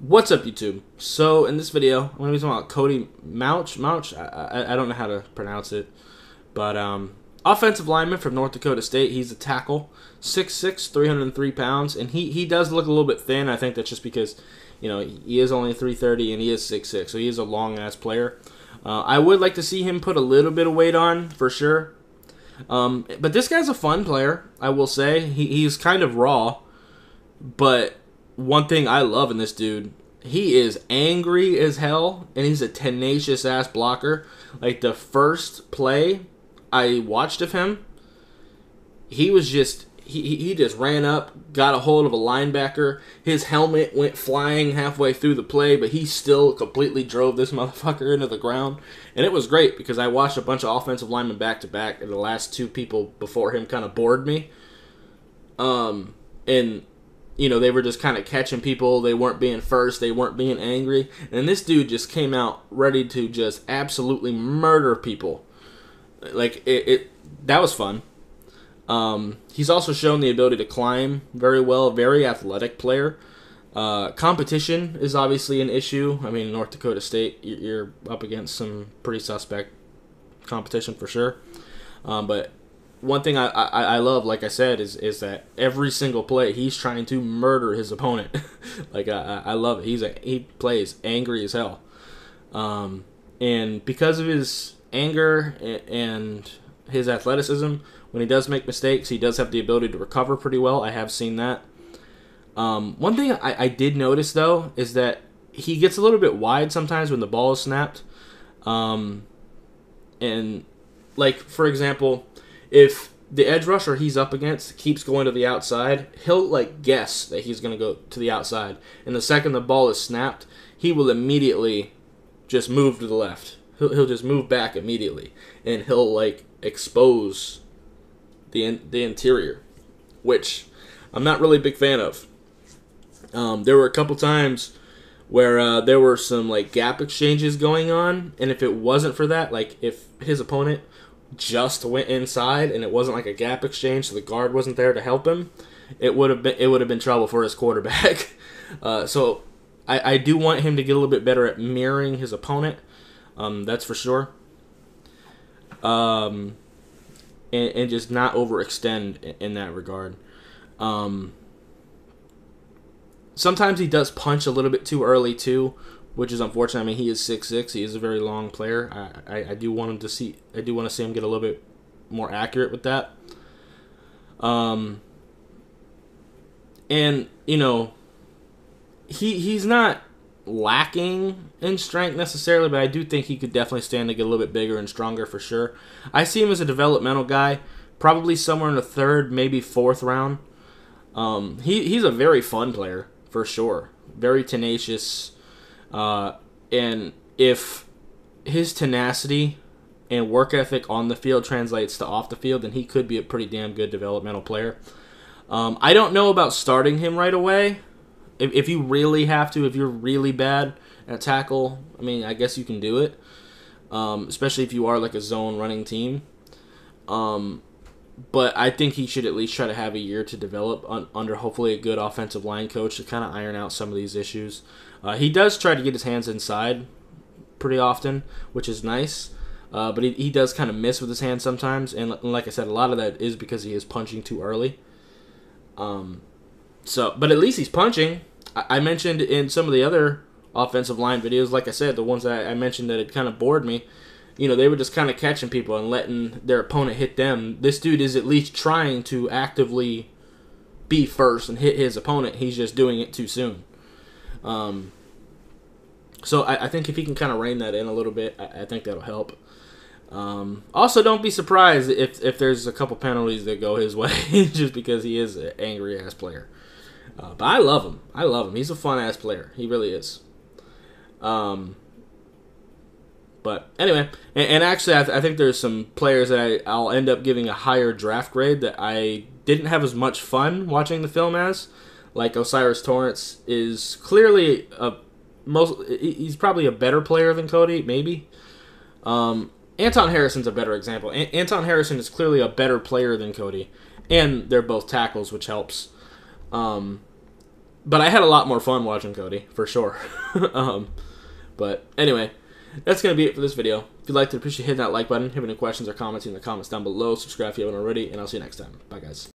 What's up, YouTube? So, in this video, I'm going to be talking about Cody Mauch. I don't know how to pronounce it. But, offensive lineman from North Dakota State. He's a tackle. 6'6", 303 pounds. And he does look a little bit thin. I think that's just because, you know, he is only 330 and he is 6'6". So, he is a long-ass player. I would like to see him put a little bit of weight on, for sure. But this guy's a fun player, I will say. He's kind of raw. But one thing I love in this dude, he is angry as hell, and he's a tenacious-ass blocker. Like, the first play I watched of him, he was just, he just ran up, got a hold of a linebacker. His helmet went flying halfway through the play, but he still completely drove this motherfucker into the ground. And it was great, because I watched a bunch of offensive linemen back-to-back, and the last two people before him kind of bored me. And you know, they were just kind of catching people. They weren't being first. They weren't being angry. And this dude just came out ready to just absolutely murder people. Like, that was fun. He's also shown the ability to climb very well. Very athletic player. Competition is obviously an issue. I mean, North Dakota State, you're up against some pretty suspect competition for sure. But one thing I love, like I said, is that every single play he's trying to murder his opponent. Like I love it. He plays angry as hell, and because of his anger and his athleticism, when he does make mistakes, he does have the ability to recover pretty well. I have seen that. One thing I did notice though is that he gets a little bit wide sometimes when the ball is snapped, and like for example, if the edge rusher he's up against keeps going to the outside, he'll like guess that he's going to go to the outside. And the second the ball is snapped, he will immediately just move to the left. He'll just move back immediately, and he'll like expose the interior, which I'm not really a big fan of. There were a couple times where there were some like gap exchanges going on, and if it wasn't for that, like if his opponent just went inside and it wasn't like a gap exchange, so the guard wasn't there to help him, it would have been trouble for his quarterback. So I do want him to get a little bit better at mirroring his opponent. That's for sure. And just not overextend in that regard. Sometimes he does punch a little bit too early too, which is unfortunate. I mean, he is 6'6". He is a very long player. I do want to see him get a little bit more accurate with that. And you know, he's not lacking in strength necessarily, but I do think he could definitely stand to get a little bit bigger and stronger for sure. I see him as a developmental guy, probably somewhere in the third, maybe fourth round. He's a very fun player for sure. Very tenacious. And if his tenacity and work ethic on the field translates to off the field, then he could be a pretty damn good developmental player. I don't know about starting him right away. If you really have to, if you're really bad at tackle, I mean, I guess you can do it. Especially if you are like a zone running team. But I think he should at least try to have a year to develop under hopefully a good offensive line coach to kind of iron out some of these issues. He does try to get his hands inside pretty often, which is nice. But he does kind of miss with his hands sometimes. And like I said, a lot of that is because he is punching too early. But at least he's punching. I mentioned in some of the other offensive line videos, like I said, the ones that I mentioned that had kind of bored me, you know, they were just kind of catching people and letting their opponent hit them. This dude is at least trying to actively be first and hit his opponent. He's just doing it too soon. So I think if he can kind of rein that in a little bit, I think that'll help. Also, don't be surprised if there's a couple penalties that go his way just because he is an angry-ass player. But I love him. I love him. He's a fun-ass player. He really is. But anyway, and actually I think there's some players that I'll end up giving a higher draft grade that I didn't have as much fun watching the film as. Like Osiris Torrance is clearly he's probably a better player than Cody, maybe. Anton Harrison's a better example. Anton Harrison is clearly a better player than Cody, and they're both tackles, which helps. But I had a lot more fun watching Cody, for sure. But anyway, that's going to be it for this video. If you liked it, appreciate hitting that like button. If you have any questions or comments in the comments down below. Subscribe if you haven't already, and I'll see you next time. Bye, guys.